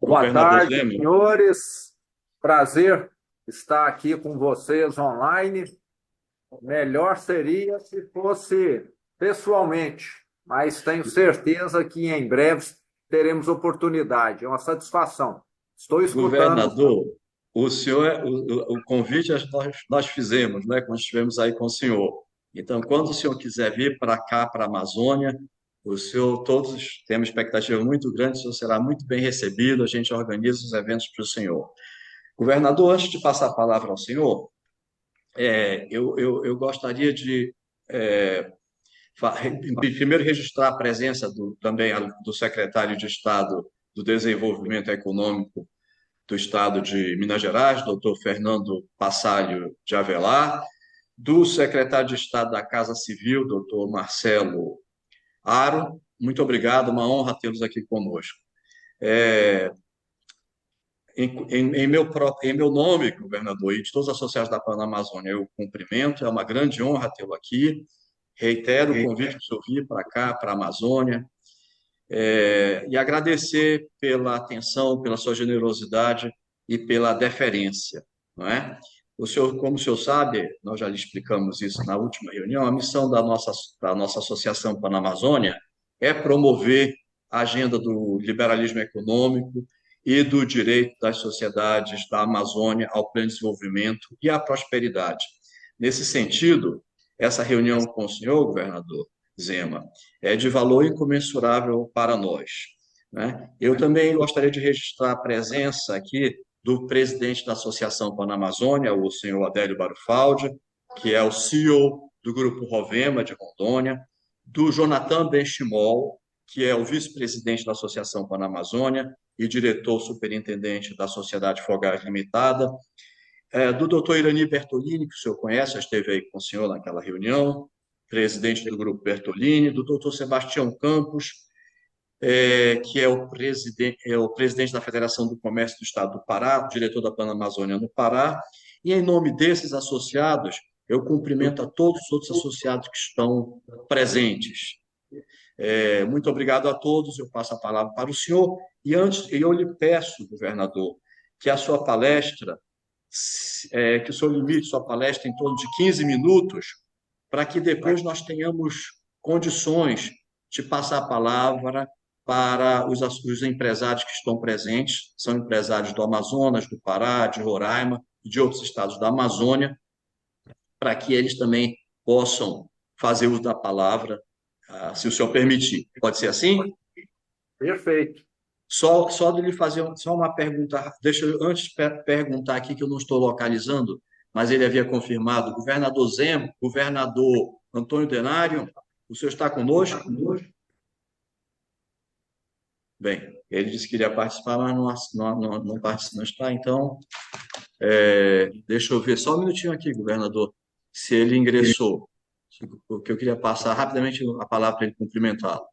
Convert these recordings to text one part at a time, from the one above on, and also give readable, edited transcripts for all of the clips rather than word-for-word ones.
Boa Governador tarde, Zema, senhores. Prazer estar aqui com vocês online. Melhor seria se fosse pessoalmente, mas tenho certeza que em breve teremos oportunidade. É uma satisfação. Estou escutando. governador, o senhor, o convite nós fizemos, né, quando estivemos aí com o senhor. Então, quando o senhor quiser vir para cá, para a Amazônia, o senhor, todos temos expectativa muito grande, o senhor será muito bem recebido, a gente organiza os eventos para o senhor. Governador, antes de passar a palavra ao senhor, eu gostaria de primeiro registrar a presença também do secretário de Estado do Desenvolvimento Econômico do Estado de Minas Gerais, doutor Fernando Passalio de Avelar, do secretário de Estado da Casa Civil, doutor Marcelo Aro. Muito obrigado, uma honra tê-los aqui conosco. É, em meu nome, governador, e de todos os associados da Panamazônia, eu cumprimento, é uma grande honra tê-lo aqui. Reitero o convite do senhor vir para cá, para a Amazônia, e agradecer pela atenção, pela sua generosidade e pela deferência, não é? O senhor, como o senhor sabe, nós já lhe explicamos isso na última reunião, a missão da nossa Associação Panamazônia é promover a agenda do liberalismo econômico e do direito das sociedades da Amazônia ao pleno desenvolvimento e à prosperidade. Nesse sentido, essa reunião com o senhor, governador Zema, é de valor incomensurável para nós, né? Eu também gostaria de registrar a presença aqui do presidente da Associação Panamazônia, o senhor Adélio Barufaldi, que é o CEO do Grupo Rovema de Rondônia, do Jonathan Benchimol, que é o vice-presidente da Associação Panamazônia e diretor superintendente da Sociedade Fogás Limitada, do doutor Irani Bertolini, que o senhor conhece, já esteve aí com o senhor naquela reunião, presidente do Grupo Bertolini, do doutor Sebastião Campos, que é o presidente da Federação do Comércio do Estado do Pará, diretor da Panamazônia no Pará, e em nome desses associados, eu cumprimento a todos os outros associados que estão presentes. Muito obrigado a todos, eu passo a palavra para o senhor, e antes, eu lhe peço, governador, que a sua palestra, que o senhor limite sua palestra em torno de 15 minutos, para que depois nós tenhamos condições de passar a palavra para os empresários que estão presentes, são empresários do Amazonas, do Pará, de Roraima e de outros estados da Amazônia, para que eles também possam fazer uso da palavra, se o senhor permitir. Pode ser assim? Perfeito. Só de lhe fazer só uma pergunta, deixa eu antes perguntar aqui que eu não estou localizando, mas ele havia confirmado, governador Zema, governador Antônio Denário, o senhor está conosco? Bem, ele disse que iria participar, mas não está, então, deixa eu ver só um minutinho aqui, governador, se ele ingressou, porque eu queria passar rapidamente a palavra para ele cumprimentá-lo.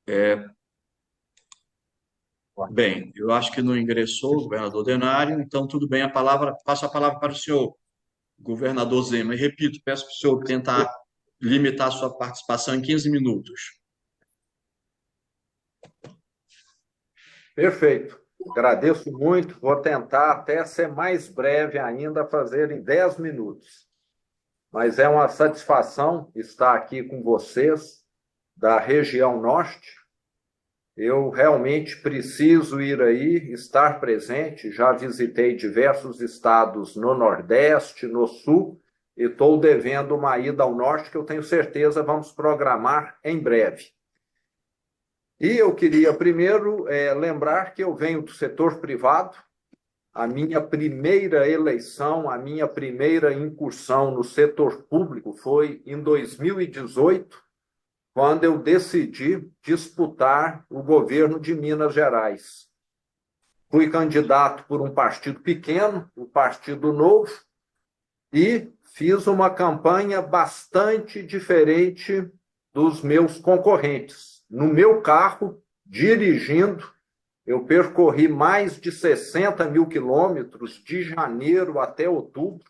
É, Bem, eu acho que não ingressou, governador Denário, então tudo bem, passo a palavra para o senhor, governador Zema. E repito, peço para o senhor tentar limitar a sua participação em 15 minutos. Perfeito. Agradeço muito. Vou tentar até ser mais breve ainda, fazer em 10 minutos. Mas é uma satisfação estar aqui com vocês da região norte. Eu realmente preciso ir aí, estar presente. Já visitei diversos estados no Nordeste, no Sul, e estou devendo uma ida ao Norte que eu tenho certeza vamos programar em breve. E eu queria primeiro lembrar que eu venho do setor privado. A minha primeira eleição, a minha primeira incursão no setor público foi em 2018, quando eu decidi disputar o governo de Minas Gerais. Fui candidato por um partido pequeno, o Partido Novo, e fiz uma campanha bastante diferente dos meus concorrentes. No meu carro, dirigindo, eu percorri mais de 60 mil quilômetros de janeiro até outubro,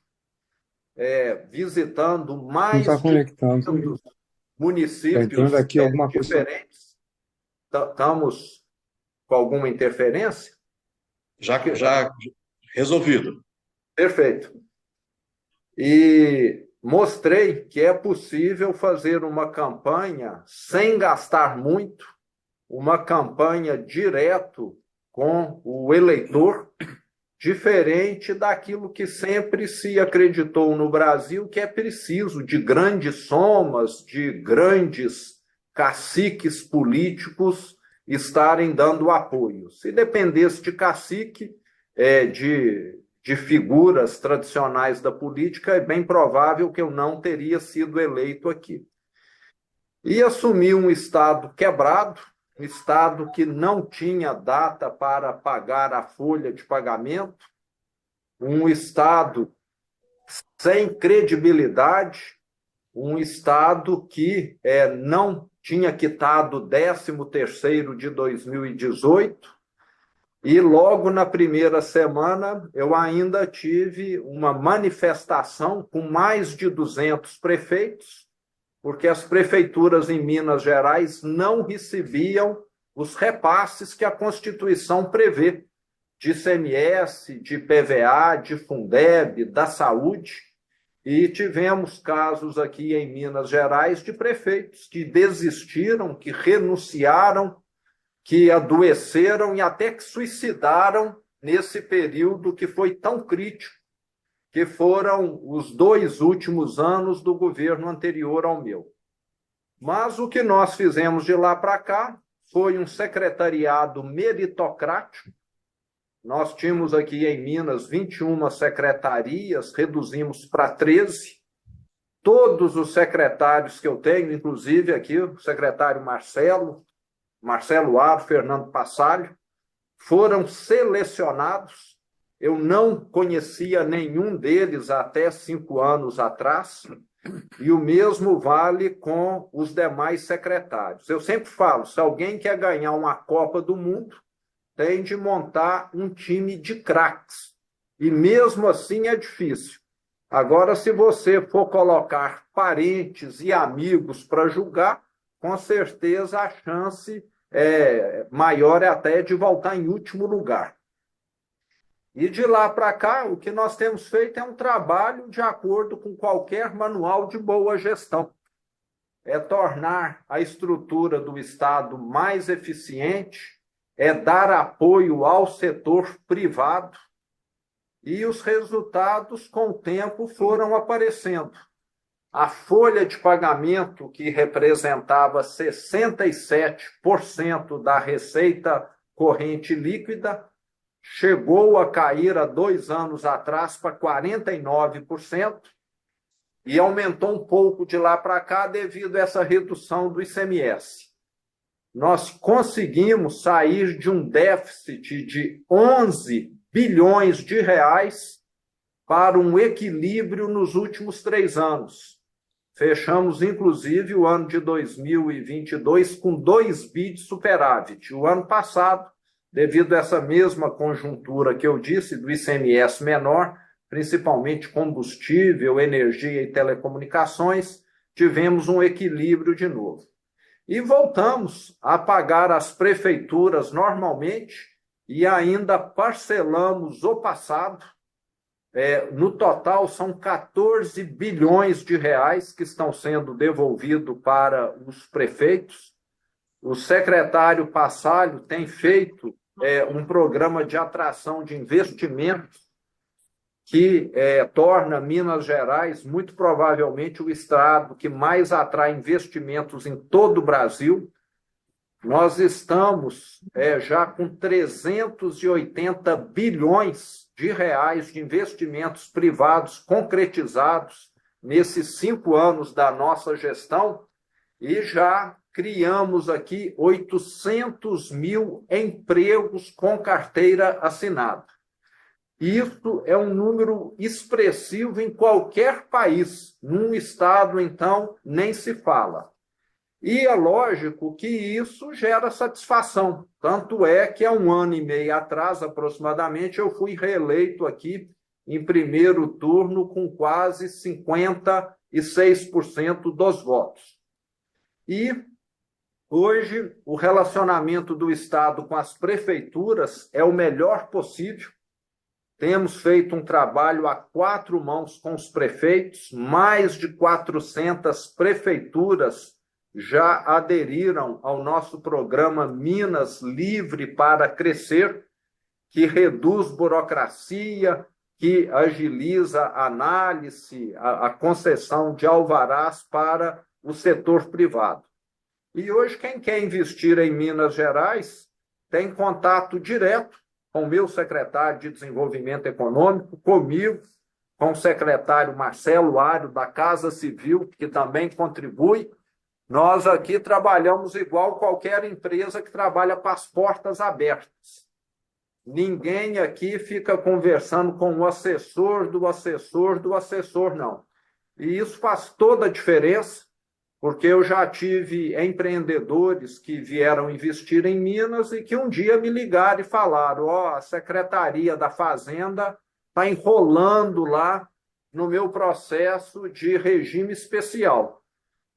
visitando Não está mais de conectando. 200 Está municípios entrando aqui alguma coisa. diferentes. Estamos com alguma interferência? Já resolvido. Perfeito. E mostrei que é possível fazer uma campanha sem gastar muito, uma campanha direto com o eleitor, diferente daquilo que sempre se acreditou no Brasil, que é preciso de grandes somas, de grandes caciques políticos estarem dando apoio. Se dependesse de cacique, de figuras tradicionais da política, é bem provável que eu não teria sido eleito aqui. E assumi um Estado quebrado, um Estado que não tinha data para pagar a folha de pagamento, um Estado sem credibilidade, um Estado que não tinha quitado o 13º de 2018, e logo na primeira semana eu ainda tive uma manifestação com mais de 200 prefeitos, porque as prefeituras em Minas Gerais não recebiam os repasses que a Constituição prevê, de ICMS, de PVA, de Fundeb, da saúde, e tivemos casos aqui em Minas Gerais de prefeitos que desistiram, que renunciaram, que adoeceram e até que suicidaram nesse período que foi tão crítico, que foram os 2 últimos anos do governo anterior ao meu. Mas o que nós fizemos de lá para cá foi um secretariado meritocrático. Nós tínhamos aqui em Minas 21 secretarias, reduzimos para 13. Todos os secretários que eu tenho, inclusive aqui o secretário Marcelo Aro, Fernando Passalho, foram selecionados. Eu não conhecia nenhum deles até 5 anos atrás, e o mesmo vale com os demais secretários. Eu sempre falo, se alguém quer ganhar uma Copa do Mundo, tem de montar um time de craques, e mesmo assim é difícil. Agora, se você for colocar parentes e amigos para julgar, com certeza a chance maior até de voltar em último lugar. E de lá para cá, o que nós temos feito é um trabalho de acordo com qualquer manual de boa gestão. É tornar a estrutura do Estado mais eficiente, é dar apoio ao setor privado, e os resultados, com o tempo, foram aparecendo. A folha de pagamento, que representava 67% da receita corrente líquida, chegou a cair há 2 anos atrás para 49%, e aumentou um pouco de lá para cá devido a essa redução do ICMS. Nós conseguimos sair de um déficit de 11 bilhões de reais para um equilíbrio nos últimos 3 anos. Fechamos, inclusive, o ano de 2022 com 2 bi de superávit. O ano passado, devido a essa mesma conjuntura que eu disse, do ICMS menor, principalmente combustível, energia e telecomunicações, tivemos um equilíbrio de novo. E voltamos a pagar as prefeituras normalmente e ainda parcelamos o passado. No total, são 14 bilhões de reais que estão sendo devolvidos para os prefeitos. O secretário Passalho tem feito um programa de atração de investimentos que torna Minas Gerais, muito provavelmente, o estado que mais atrai investimentos em todo o Brasil. Nós estamos já com 380 bilhões de reais de investimentos privados concretizados nesses 5 anos da nossa gestão, e já criamos aqui 800 mil empregos com carteira assinada. Isso é um número expressivo em qualquer país. Num estado, então, nem se fala. E é lógico que isso gera satisfação. Tanto é que há 1 ano e meio atrás, aproximadamente, eu fui reeleito aqui em primeiro turno com quase 56% dos votos. E hoje o relacionamento do Estado com as prefeituras é o melhor possível. Temos feito um trabalho a 4 mãos com os prefeitos, mais de 400 prefeituras já aderiram ao nosso programa Minas Livre para Crescer, que reduz burocracia, que agiliza a análise, a concessão de alvarás para o setor privado. E hoje, quem quer investir em Minas Gerais tem contato direto com o meu secretário de Desenvolvimento Econômico, comigo, com o secretário Marcelo Ario, da Casa Civil, que também contribui. Nós aqui trabalhamos igual qualquer empresa que trabalha com as portas abertas. Ninguém aqui fica conversando com o assessor do assessor do assessor, não. E isso faz toda a diferença, porque eu já tive empreendedores que vieram investir em Minas e que um dia me ligaram e falaram: a Secretaria da Fazenda está enrolando lá no meu processo de regime especial.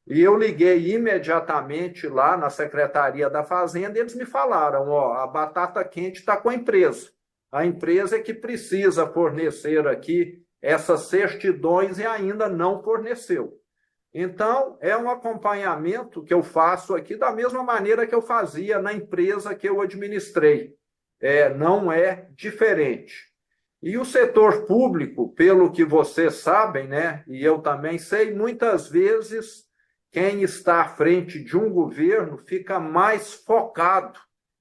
E eu liguei imediatamente lá na Secretaria da Fazenda e eles me falaram: a batata quente está com a empresa. A empresa é que precisa fornecer aqui essas certidões e ainda não forneceu. Então, é um acompanhamento que eu faço aqui da mesma maneira que eu fazia na empresa que eu administrei. Não é diferente. E o setor público, pelo que vocês sabem, né, e eu também sei, muitas vezes quem está à frente de um governo fica mais focado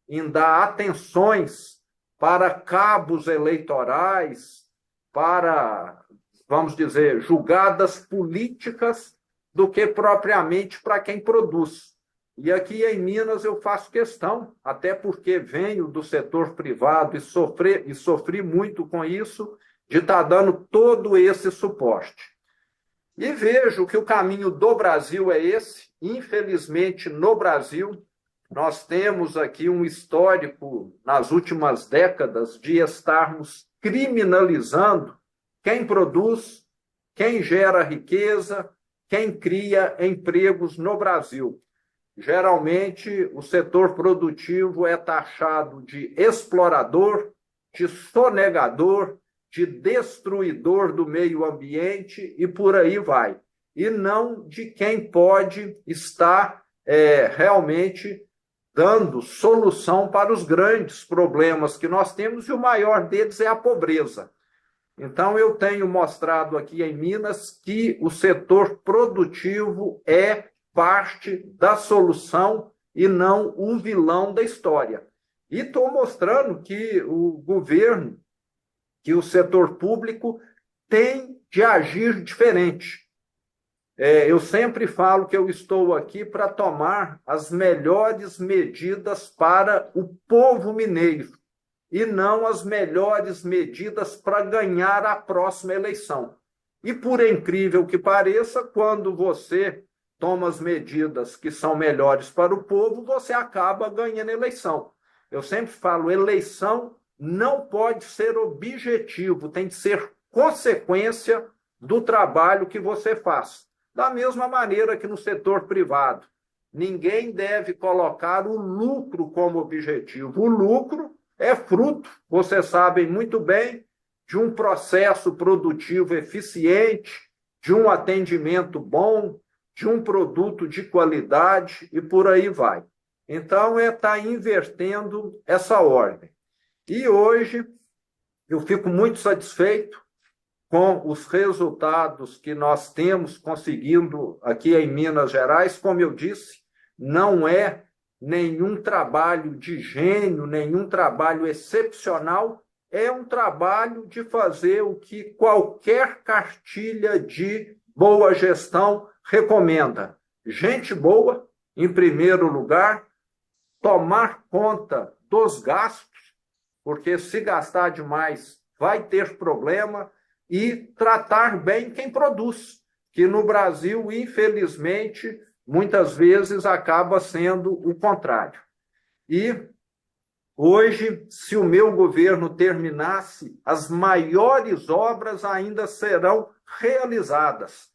em dar atenções para cabos eleitorais, para, vamos dizer, julgadas políticas, do que propriamente para quem produz. E aqui em Minas eu faço questão, até porque venho do setor privado e sofri muito com isso, de estar dando todo esse suporte. E vejo que o caminho do Brasil é esse. Infelizmente, no Brasil, nós temos aqui um histórico, nas últimas décadas, de estarmos criminalizando quem produz, quem gera riqueza, quem cria empregos no Brasil. Geralmente, o setor produtivo é taxado de explorador, de sonegador, de destruidor do meio ambiente e por aí vai. E não de quem pode estar realmente dando solução para os grandes problemas que nós temos, e o maior deles é a pobreza. Então, eu tenho mostrado aqui em Minas que o setor produtivo é parte da solução e não o vilão da história. E estou mostrando que o governo, que o setor público tem de agir diferente. Eu sempre falo que eu estou aqui para tomar as melhores medidas para o povo mineiro, e não as melhores medidas para ganhar a próxima eleição. E, por incrível que pareça, quando você toma as medidas que são melhores para o povo, você acaba ganhando a eleição. Eu sempre falo, eleição não pode ser objetivo, tem que ser consequência do trabalho que você faz. Da mesma maneira que no setor privado. Ninguém deve colocar o lucro como objetivo. O lucro é fruto, vocês sabem muito bem, de um processo produtivo eficiente, de um atendimento bom, de um produto de qualidade e por aí vai. Então, está invertendo essa ordem. E hoje, eu fico muito satisfeito com os resultados que nós temos conseguindo aqui em Minas Gerais. Como eu disse, não é nenhum trabalho de gênio, nenhum trabalho excepcional, é um trabalho de fazer o que qualquer cartilha de boa gestão recomenda. Gente boa, em primeiro lugar, tomar conta dos gastos, porque se gastar demais vai ter problema, e tratar bem quem produz, que no Brasil, infelizmente, muitas vezes acaba sendo o contrário. E Hoje, se o meu governo terminasse, as maiores obras ainda serão realizadas.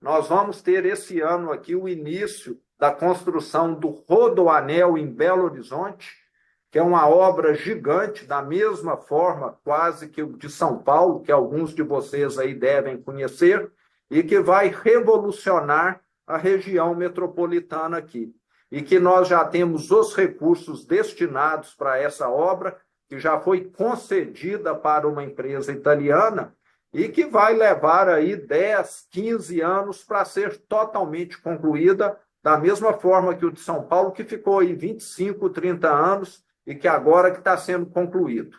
Nós vamos ter esse ano aqui o início da construção do Rodoanel em Belo Horizonte, que é uma obra gigante, da mesma forma quase que o de São Paulo, que alguns de vocês aí devem conhecer, e que vai revolucionar a região metropolitana aqui. E que nós já temos os recursos destinados para essa obra, que já foi concedida para uma empresa italiana, e que vai levar aí 10, 15 anos para ser totalmente concluída, da mesma forma que o de São Paulo, que ficou aí 25, 30 anos, e que agora que está sendo concluído.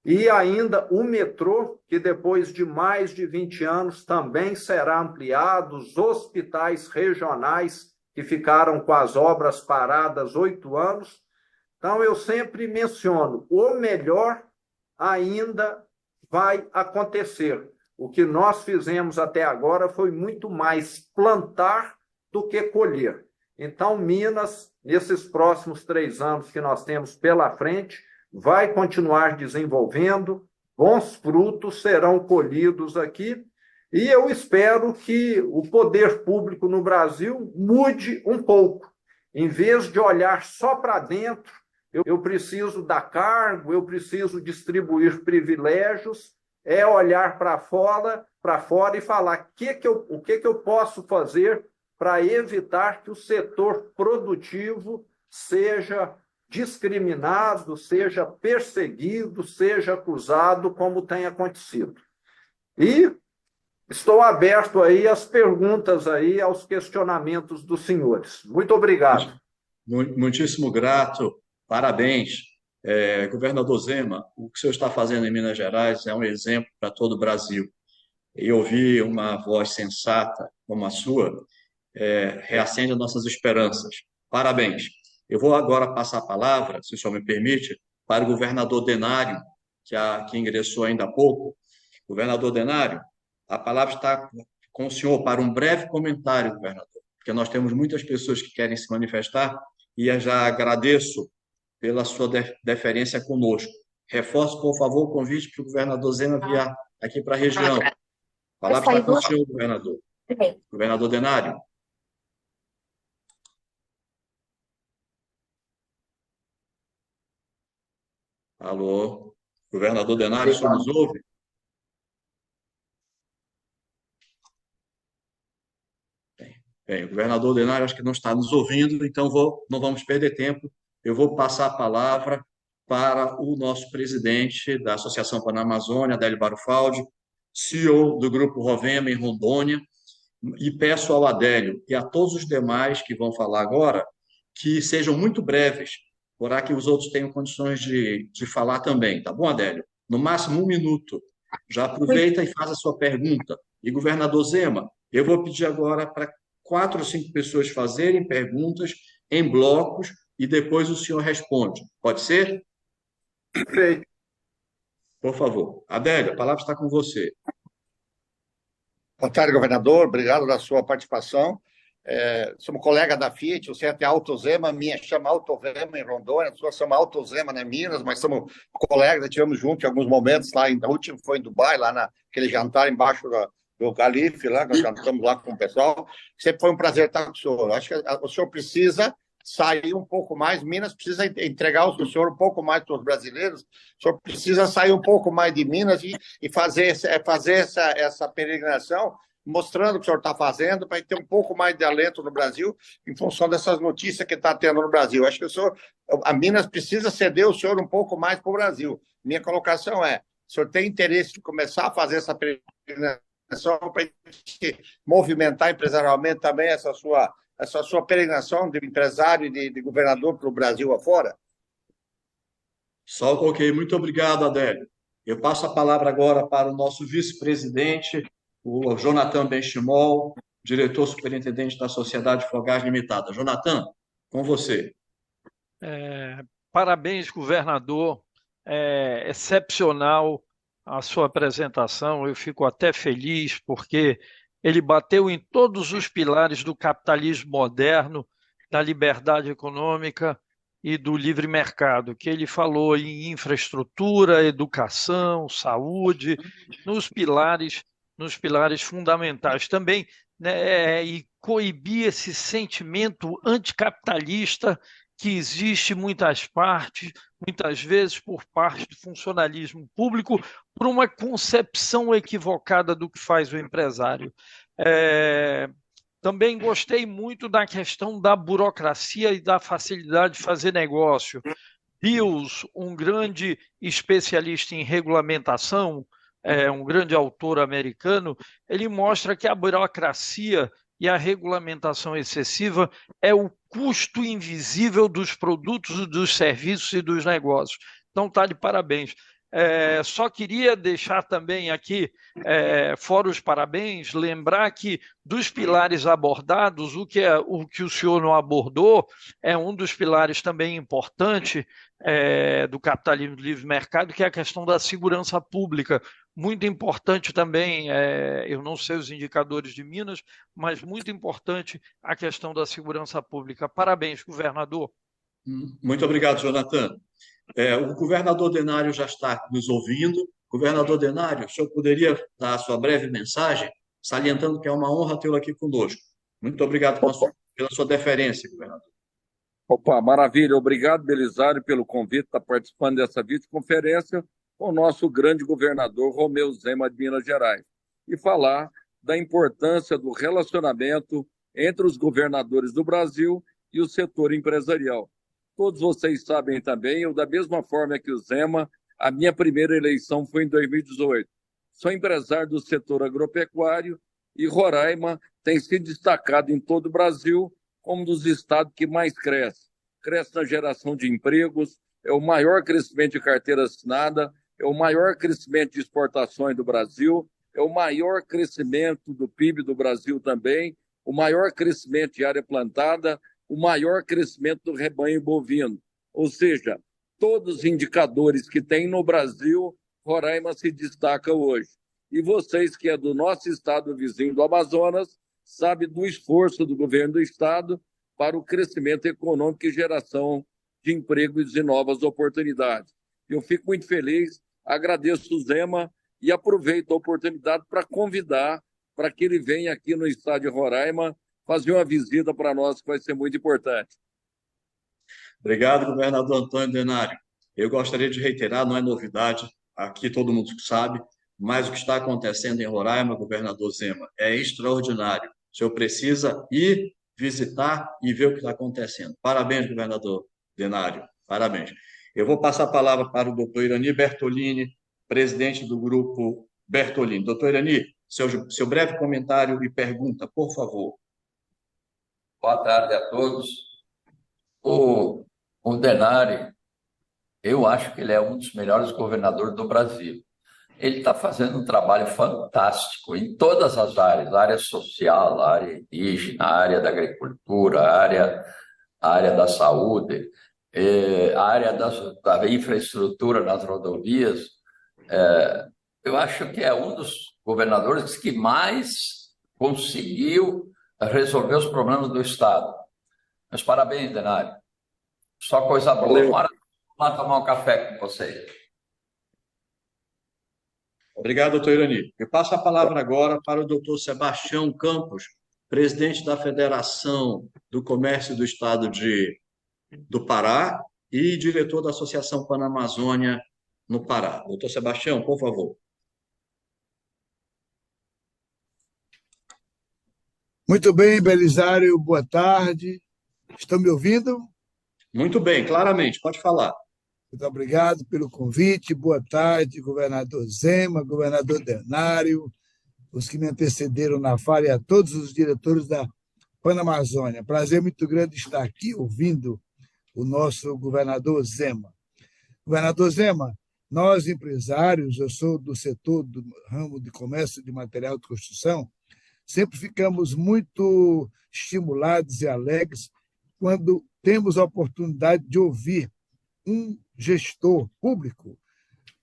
E ainda o metrô, que depois de mais de 20 anos também será ampliado, os hospitais regionais, que ficaram com as obras paradas 8 anos. Então, eu sempre menciono, o melhor ainda vai acontecer. O que nós fizemos até agora foi muito mais plantar do que colher. Então, Minas, nesses próximos 3 anos que nós temos pela frente, vai continuar desenvolvendo, bons frutos serão colhidos aqui, e eu espero que o poder público no Brasil mude um pouco. Em vez de olhar só para dentro, eu preciso dar cargo, eu preciso distribuir privilégios, é olhar para fora e falar o que eu posso fazer para evitar que o setor produtivo seja discriminado, seja perseguido, seja acusado, como tem acontecido. E estou aberto aí às perguntas aí, aos questionamentos dos senhores. Muito obrigado. Muitíssimo grato, parabéns. Governador Zema, o que o senhor está fazendo em Minas Gerais é um exemplo para todo o Brasil. E ouvir uma voz sensata como a sua reacende as nossas esperanças. Parabéns. Eu vou agora passar a palavra, se o senhor me permite, para o governador Denário, que ingressou ainda há pouco. Governador Denário, a palavra está com o senhor para um breve comentário, governador, porque nós temos muitas pessoas que querem se manifestar e eu já agradeço pela sua deferência conosco. Reforço, por favor, o convite para o governador Zema vir aqui para a região. A palavra está com o senhor, governador. Governador Denário. Alô, governador Denário, o senhor nos ouve? Bem, o governador Denário acho que não está nos ouvindo, então não vamos perder tempo. Eu vou passar a palavra para o nosso presidente da Associação Panamazônia, Adélio Barufaldi, CEO do Grupo Rovema em Rondônia, e peço ao Adélio e a todos os demais que vão falar agora que sejam muito breves, para que os outros tenham condições de falar também, tá bom, Adélio? No máximo 1 minuto. Já aproveita e faz a sua pergunta. E, governador Zema, eu vou pedir agora para 4 ou 5 pessoas fazerem perguntas em blocos e depois o senhor responde. Pode ser? Perfeito. Por favor. Adélio, a palavra está com você. Boa tarde, governador. Obrigado pela sua participação. Somos colega da Fiat, você é até Autozema, minha chama Autovema em Rondônia, a sua chama Autozema em Minas, mas somos colegas, estivemos juntos em alguns momentos lá, a última foi em Dubai, lá naquele jantar embaixo do Calife, lá, nós jantamos lá com o pessoal. Sempre foi um prazer estar com o senhor. Acho que o senhor precisa sair um pouco mais, Minas precisa entregar o senhor um pouco mais para os brasileiros, o senhor precisa sair um pouco mais de Minas e fazer essa peregrinação, mostrando o que o senhor está fazendo, para ter um pouco mais de alento no Brasil, em função dessas notícias que está tendo no Brasil. Acho que a Minas precisa ceder o senhor um pouco mais para o Brasil. Minha colocação o senhor tem interesse de começar a fazer essa peregrinação para movimentar empresarialmente também essa sua peregrinação de empresário e de governador para o Brasil afora? Só ok. Muito obrigado, Adélio. Eu passo a palavra agora para o nosso vice-presidente, o Jonathan Benchimol, diretor superintendente da Sociedade Fogás Limitada. Jonathan, com você. Parabéns, governador. É excepcional a sua apresentação. Eu fico até feliz porque ele bateu em todos os pilares do capitalismo moderno, da liberdade econômica, e do livre mercado, que ele falou em infraestrutura, educação, saúde, nos pilares fundamentais também, né, e coibir esse sentimento anticapitalista que existe muitas vezes por parte do funcionalismo público, por uma concepção equivocada do que faz o empresário. Também gostei muito da questão da burocracia e da facilidade de fazer negócio. Bills, um grande especialista em regulamentação, um grande autor americano, ele mostra que a burocracia e a regulamentação excessiva é o custo invisível dos produtos, dos serviços e dos negócios. Então, está de parabéns. Só queria deixar também aqui, fora os parabéns, lembrar que dos pilares abordados, o que o senhor não abordou é um dos pilares também importante do capitalismo do livre mercado, que é a questão da segurança pública. Muito importante também, eu não sei os indicadores de Minas, mas muito importante a questão da segurança pública. Parabéns, governador. Muito obrigado, Jonathan. O governador Denário já está nos ouvindo. Governador Denário, o senhor poderia dar a sua breve mensagem, salientando que é uma honra tê-lo aqui conosco. Muito obrigado pela sua deferência, governador. Opa, maravilha. Obrigado, Belisário, pelo convite, estar participando dessa videoconferência com o nosso grande governador Romeu Zema de Minas Gerais e falar da importância do relacionamento entre os governadores do Brasil e o setor empresarial. Todos vocês sabem também, eu da mesma forma que o Zema, a minha primeira eleição foi em 2018. Sou empresário do setor agropecuário e Roraima tem se destacado em todo o Brasil como um dos estados que mais cresce. Cresce na geração de empregos, é o maior crescimento de carteira assinada, é o maior crescimento de exportações do Brasil, é o maior crescimento do PIB do Brasil também, o maior crescimento de área plantada, o maior crescimento do rebanho bovino. Ou seja, todos os indicadores que tem no Brasil, Roraima se destaca hoje. E vocês, que é do nosso estado vizinho do Amazonas, sabem do esforço do governo do estado para o crescimento econômico e geração de empregos e novas oportunidades. Eu fico muito feliz, agradeço o Zema e aproveito a oportunidade para convidar para que ele venha aqui no estado de Roraima fazer uma visita para nós, que vai ser muito importante. Obrigado, governador Antônio Denário. Eu gostaria de reiterar, não é novidade, aqui todo mundo sabe, mas o que está acontecendo em Roraima, governador Zema, é extraordinário. O senhor precisa ir visitar e ver o que está acontecendo. Parabéns, governador Denário, parabéns. Eu vou passar a palavra para o doutor Irani Bertolini, presidente do grupo Bertolini. Doutor Irani, seu breve comentário e pergunta, por favor. Boa tarde a todos. O Denário, eu acho que ele é um dos melhores governadores do Brasil. Ele está fazendo um trabalho fantástico em todas as áreas, a área social, a área indígena, a área da agricultura, a área da saúde, a área da infraestrutura nas rodovias. Eu acho que é um dos governadores que mais conseguiu resolver os problemas do Estado. Meus parabéns, Denário. Só coisa boa. Valeu. Vamos lá tomar um café com você. Obrigado, doutor Irani. Eu passo a palavra agora para o doutor Sebastião Campos, presidente da Federação do Comércio do Estado do Pará e diretor da Associação Panamazônia no Pará. Doutor Sebastião, por favor. Muito bem, Belisário, boa tarde. Estão me ouvindo? Muito bem, claramente, pode falar. Muito obrigado pelo convite. Boa tarde, governador Zema, governador Denário, os que me antecederam na fala e a todos os diretores da Panamazônia. Prazer muito grande estar aqui ouvindo o nosso governador Zema. Governador Zema, nós empresários, eu sou do setor do ramo de comércio de material de construção, sempre ficamos muito estimulados e alegres quando temos a oportunidade de ouvir um gestor público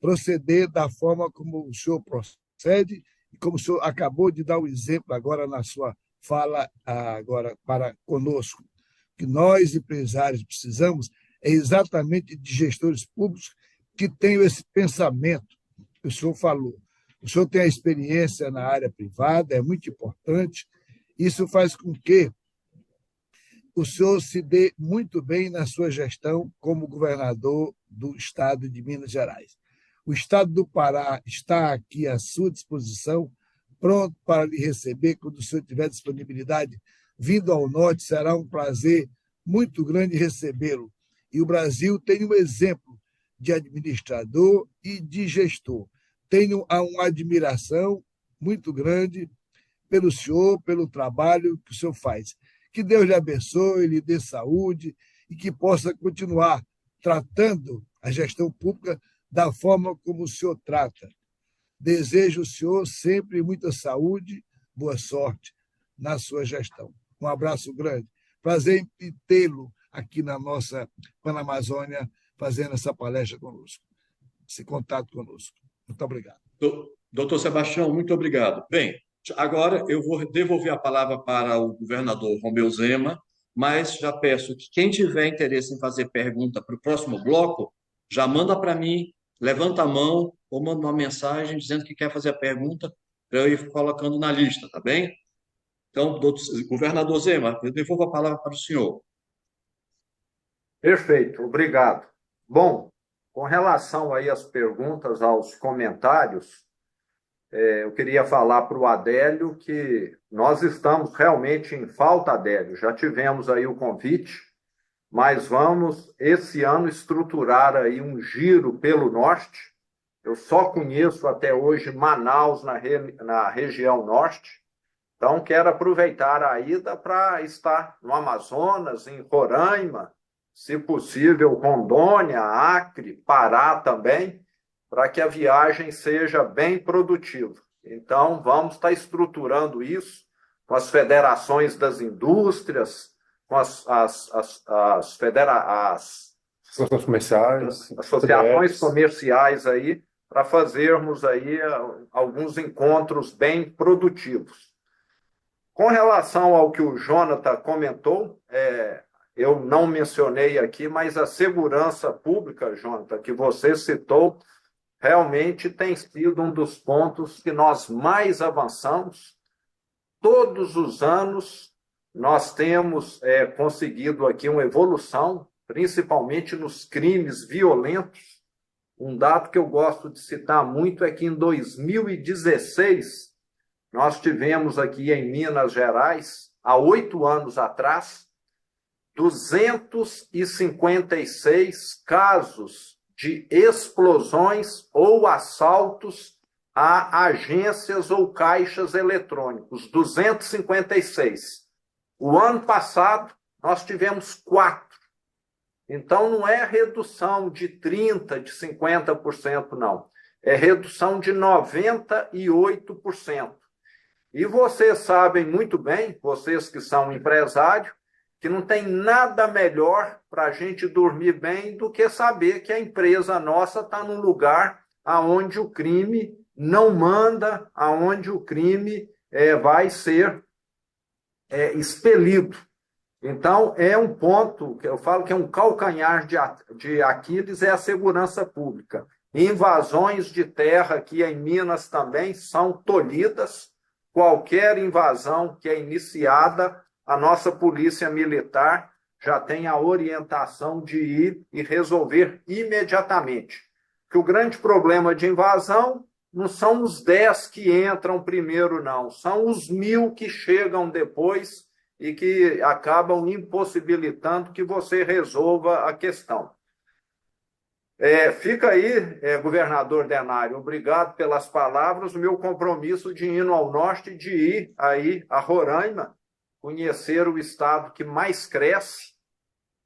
proceder da forma como o senhor procede e como o senhor acabou de dar o exemplo agora na sua fala agora para conosco. O que nós, empresários, precisamos é exatamente de gestores públicos que tenham esse pensamento que o senhor falou. O senhor tem a experiência na área privada, é muito importante. Isso faz com que o senhor se dê muito bem na sua gestão como governador do estado de Minas Gerais. O estado do Pará está aqui à sua disposição, pronto para lhe receber quando o senhor tiver disponibilidade. Vindo ao norte, será um prazer muito grande recebê-lo. E o Brasil tem um exemplo de administrador e de gestor. Tenho uma admiração muito grande pelo senhor, pelo trabalho que o senhor faz. Que Deus lhe abençoe, lhe dê saúde e que possa continuar tratando a gestão pública da forma como o senhor trata. Desejo ao senhor sempre muita saúde, boa sorte na sua gestão. Um abraço grande. Prazer em tê-lo aqui na nossa Panamazônia, fazendo essa palestra conosco, esse contato conosco. Muito obrigado. Doutor Sebastião, muito obrigado. Bem, agora eu vou devolver a palavra para o governador Romeu Zema, mas já peço que quem tiver interesse em fazer pergunta para o próximo bloco, já manda para mim, levanta a mão ou manda uma mensagem dizendo que quer fazer a pergunta para eu ir colocando na lista, tá bem? Então, governador Zema, eu devolvo a palavra para o senhor. Perfeito, obrigado. Bom, com relação aí às perguntas, aos comentários, eu queria falar para o Adélio que nós estamos realmente em falta, Adélio. Já tivemos aí o convite, mas vamos, esse ano, estruturar aí um giro pelo norte. Eu só conheço até hoje Manaus, na região norte. Então, quero aproveitar a ida para estar no Amazonas, em Roraima, se possível, Rondônia, Acre, Pará também, para que a viagem seja bem produtiva. Então, vamos estar estruturando isso com as federações das indústrias, com as associações comerciais aí, para fazermos aí alguns encontros bem produtivos. Com relação ao que o Jonathan comentou, eu não mencionei aqui, mas a segurança pública, Jonathan, que você citou, realmente tem sido um dos pontos que nós mais avançamos. Todos os anos nós temos conseguido aqui uma evolução, principalmente nos crimes violentos. Um dado que eu gosto de citar muito é que em 2016 nós tivemos aqui em Minas Gerais, há 8 anos atrás, 256 casos de explosões ou assaltos a agências ou caixas eletrônicos. 256. O ano passado, nós tivemos 4. Então, não é redução de 30%, de 50%, não. É redução de 98%. E vocês sabem muito bem, vocês que são empresários, que não tem nada melhor para a gente dormir bem do que saber que a empresa nossa está num lugar onde o crime não manda, onde o crime vai ser expelido. Então, é um ponto que eu falo que é um calcanhar de Aquiles, é a segurança pública. Invasões de terra aqui em Minas também são tolhidas. Qualquer invasão que é iniciada, a nossa polícia militar já tem a orientação de ir e resolver imediatamente. Que o grande problema de invasão não são os 10 que entram primeiro, não. São os 1.000 que chegam depois e que acabam impossibilitando que você resolva a questão. Fica aí, governador Denário, obrigado pelas palavras. O meu compromisso de ir ao norte, de ir aí a Roraima, conhecer o estado que mais cresce.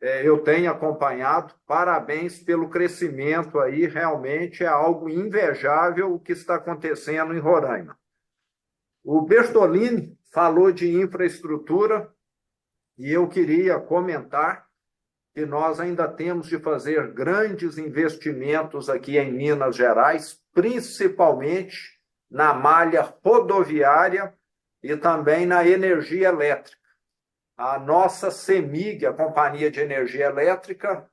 Eu tenho acompanhado, parabéns pelo crescimento aí, realmente é algo invejável o que está acontecendo em Roraima. O Bertolini falou de infraestrutura e eu queria comentar que nós ainda temos de fazer grandes investimentos aqui em Minas Gerais, principalmente na malha rodoviária e também na energia elétrica. A nossa CEMIG, a Companhia de Energia Elétrica,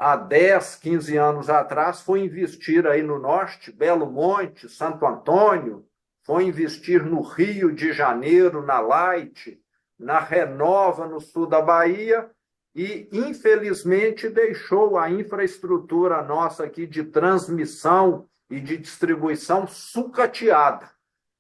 há 10, 15 anos atrás, foi investir aí no norte, Belo Monte, Santo Antônio, foi investir no Rio de Janeiro, na Light, na Renova, no sul da Bahia, e, infelizmente, deixou a infraestrutura nossa aqui de transmissão e de distribuição sucateada.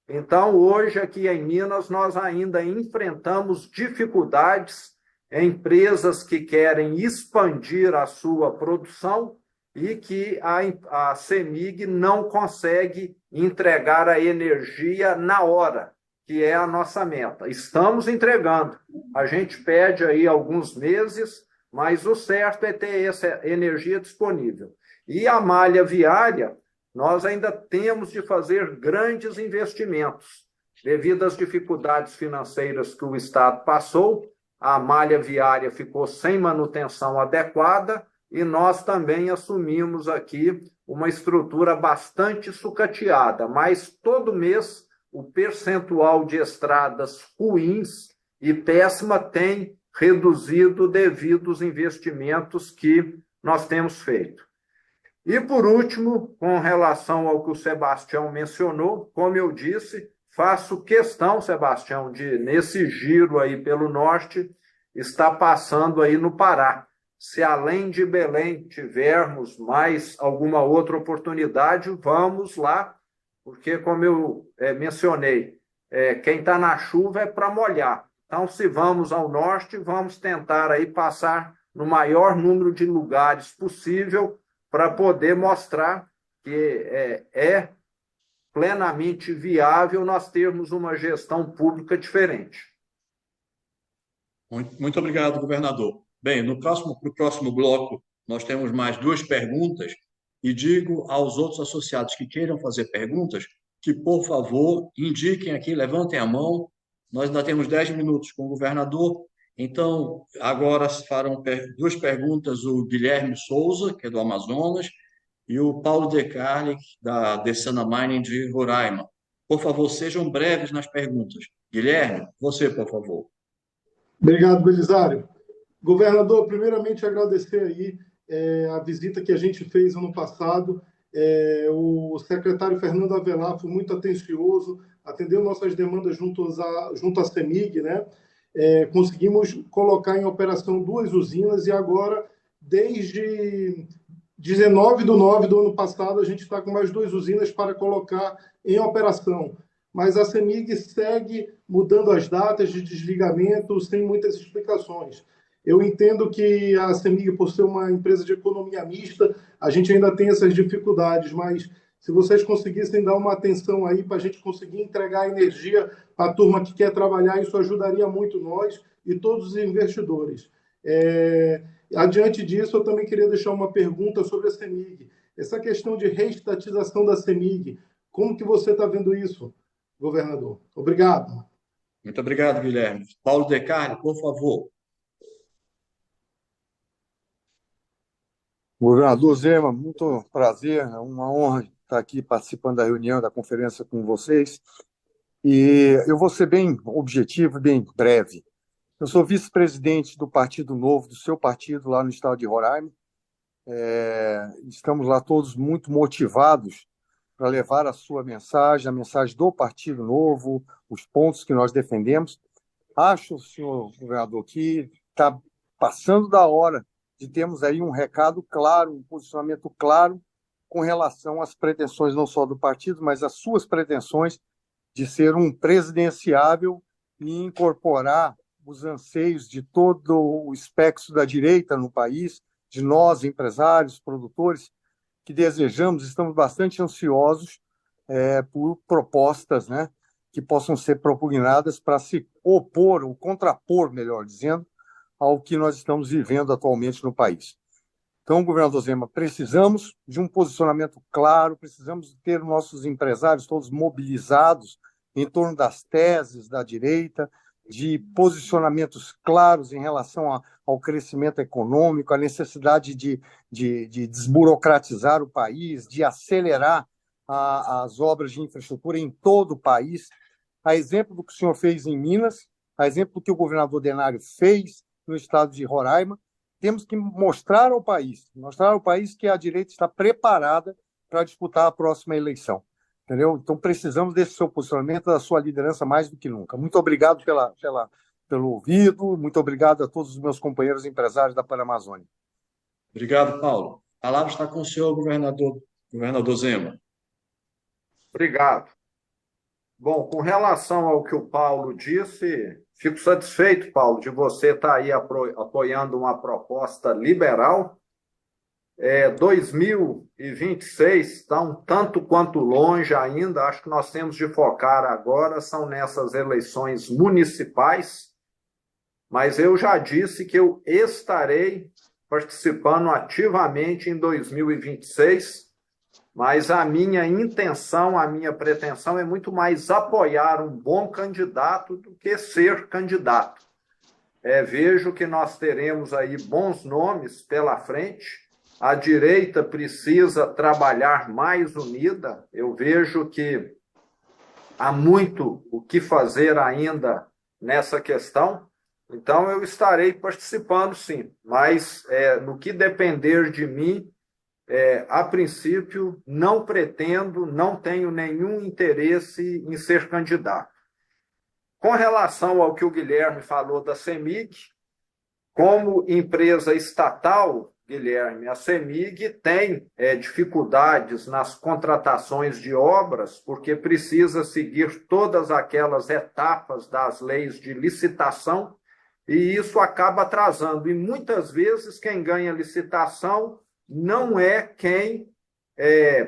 Então, hoje, aqui em Minas, nós ainda enfrentamos dificuldades, empresas que querem expandir a sua produção e que a CEMIG não consegue entregar a energia na hora, que é a nossa meta. Estamos entregando. A gente pede aí alguns meses, mas o certo é ter essa energia disponível. E a malha viária, nós ainda temos de fazer grandes investimentos. Devido às dificuldades financeiras que o Estado passou, a malha viária ficou sem manutenção adequada e nós também assumimos aqui uma estrutura bastante sucateada, mas todo mês o percentual de estradas ruins e péssima tem reduzido devido aos investimentos que nós temos feito. E, por último, com relação ao que o Sebastião mencionou, como eu disse, faço questão, Sebastião, de, nesse giro aí pelo norte, estar passando aí no Pará. Se além de Belém tivermos mais alguma outra oportunidade, vamos lá, porque, como eu mencionei, quem está na chuva é para molhar. Então, se vamos ao norte, vamos tentar aí passar no maior número de lugares possível para poder mostrar que é plenamente viável nós termos uma gestão pública diferente. Muito obrigado, governador. Bem, no próximo bloco, nós temos mais duas perguntas e digo aos outros associados que queiram fazer perguntas que, por favor, indiquem aqui, levantem a mão. Nós ainda temos 10 minutos com o governador. Então, agora farão duas perguntas o Guilherme Souza, que é do Amazonas, e o Paulo De Carli, da Dessana Mining de Roraima. Por favor, sejam breves nas perguntas. Guilherme, você, por favor. Obrigado, Belisário. Governador, primeiramente agradecer aí a visita que a gente fez ano passado. O secretário Fernando Avelar foi muito atencioso, atendeu nossas demandas junto à CEMIG, né? Conseguimos colocar em operação 2 usinas e agora, desde 19/9 do ano passado, a gente está com mais 2 usinas para colocar em operação. Mas a CEMIG segue mudando as datas de desligamento sem muitas explicações. Eu entendo que a CEMIG, por ser uma empresa de economia mista, a gente ainda tem essas dificuldades, mas se vocês conseguissem dar uma atenção aí para a gente conseguir entregar energia para a turma que quer trabalhar, isso ajudaria muito nós e todos os investidores. Adiante disso, eu também queria deixar uma pergunta sobre a CEMIG. Essa questão de reestatização da CEMIG, como que você está vendo isso, governador? Obrigado. Muito obrigado, Guilherme. Paulo De Carli, por favor. Governador Zema, muito prazer, é uma honra estar aqui participando da reunião, da conferência com vocês. E eu vou ser bem objetivo, bem breve. Eu sou vice-presidente do Partido Novo, do seu partido, lá no estado de Roraima. Estamos lá todos muito motivados para levar a sua mensagem, a mensagem do Partido Novo, os pontos que nós defendemos. Acho, senhor governador, que está passando da hora de termos aí um recado claro, um posicionamento claro com relação às pretensões não só do partido, mas às suas pretensões de ser um presidenciável e incorporar os anseios de todo o espectro da direita no país, de nós, empresários, produtores, que desejamos, estamos bastante ansiosos por propostas, né, que possam ser propugnadas para se opor, ou contrapor, melhor dizendo, ao que nós estamos vivendo atualmente no país. Então, governador Zema, precisamos de um posicionamento claro, precisamos ter nossos empresários todos mobilizados em torno das teses da direita, de posicionamentos claros em relação ao crescimento econômico, à necessidade de desburocratizar o país, de acelerar as obras de infraestrutura em todo o país. A exemplo do que o senhor fez em Minas, a exemplo do que o governador Denário fez no estado de Roraima, temos que mostrar ao país que a direita está preparada para disputar a próxima eleição. Entendeu? Então, precisamos desse seu posicionamento, da sua liderança mais do que nunca. Muito obrigado pelo ouvido, muito obrigado a todos os meus companheiros empresários da Panamazônia. Obrigado, Paulo. A palavra está com o senhor, governador Zema. Obrigado. Bom, com relação ao que o Paulo disse, fico satisfeito, Paulo, de você estar aí apoiando uma proposta liberal. 2026 está um tanto quanto longe ainda, acho que nós temos de focar agora, são nessas eleições municipais, mas eu já disse que eu estarei participando ativamente em 2026, mas a minha intenção, a minha pretensão é muito mais apoiar um bom candidato do que ser candidato. Vejo que nós teremos aí bons nomes pela frente. A direita precisa trabalhar mais unida. Eu vejo que há muito o que fazer ainda nessa questão. Então, eu estarei participando, sim. Mas, no que depender de mim, a princípio, não pretendo, não tenho nenhum interesse em ser candidato. Com relação ao que o Guilherme falou da CEMIG, como empresa estatal, Guilherme, a CEMIG tem dificuldades nas contratações de obras, porque precisa seguir todas aquelas etapas das leis de licitação, e isso acaba atrasando. E muitas vezes quem ganha licitação não é quem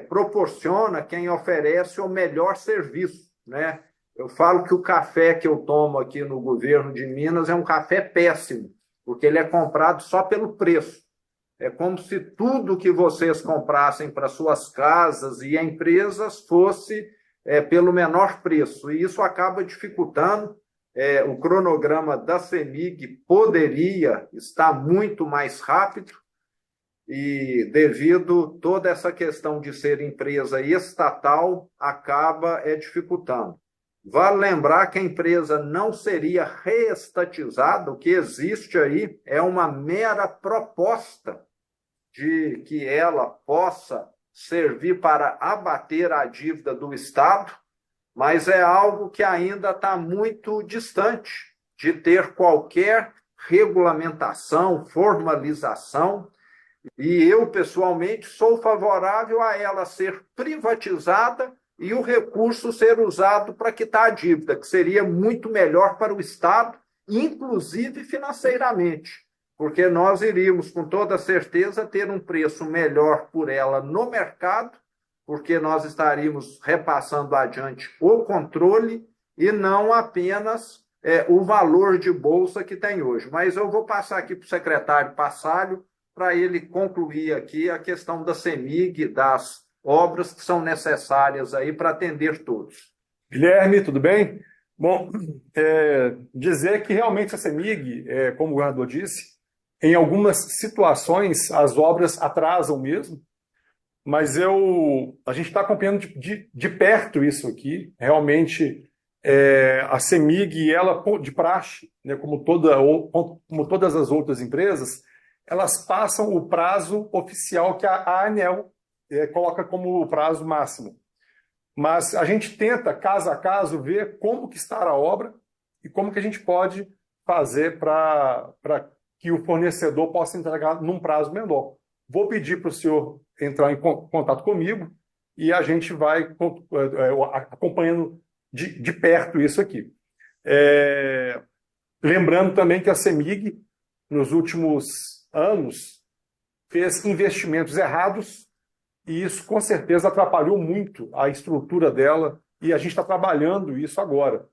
proporciona, quem oferece o melhor serviço, né? Eu falo que o café que eu tomo aqui no governo de Minas é um café péssimo, porque ele é comprado só pelo preço. É como se tudo que vocês comprassem para suas casas e empresas fosse pelo menor preço. E isso acaba dificultando. O cronograma da CEMIG poderia estar muito mais rápido e, devido a toda essa questão de ser empresa estatal, acaba dificultando. Vale lembrar que a empresa não seria reestatizada, o que existe aí é uma mera proposta de que ela possa servir para abater a dívida do Estado, mas é algo que ainda está muito distante de ter qualquer regulamentação, formalização, e eu, pessoalmente, sou favorável a ela ser privatizada e o recurso ser usado para quitar a dívida, que seria muito melhor para o Estado, inclusive financeiramente, porque nós iríamos, com toda certeza, ter um preço melhor por ela no mercado, porque nós estaríamos repassando adiante o controle e não apenas o valor de bolsa que tem hoje. Mas eu vou passar aqui para o secretário Passalho para ele concluir aqui a questão da CEMIG, das obras que são necessárias aí para atender todos. Guilherme, tudo bem? Bom, dizer que realmente a CEMIG, como o governador disse, em algumas situações as obras atrasam mesmo, mas a gente está acompanhando de perto isso aqui. Realmente, a CEMIG, ela de praxe, né, como todas as outras empresas, elas passam o prazo oficial que a ANEEL coloca como prazo máximo. Mas a gente tenta, caso a caso, ver como que está a obra e como que a gente pode fazer para que o fornecedor possa entregar num prazo menor. Vou pedir para o senhor entrar em contato comigo e a gente vai acompanhando de perto isso aqui. Lembrando também que a CEMIG, nos últimos anos, fez investimentos errados e isso, com certeza, atrapalhou muito a estrutura dela e a gente está trabalhando isso agora.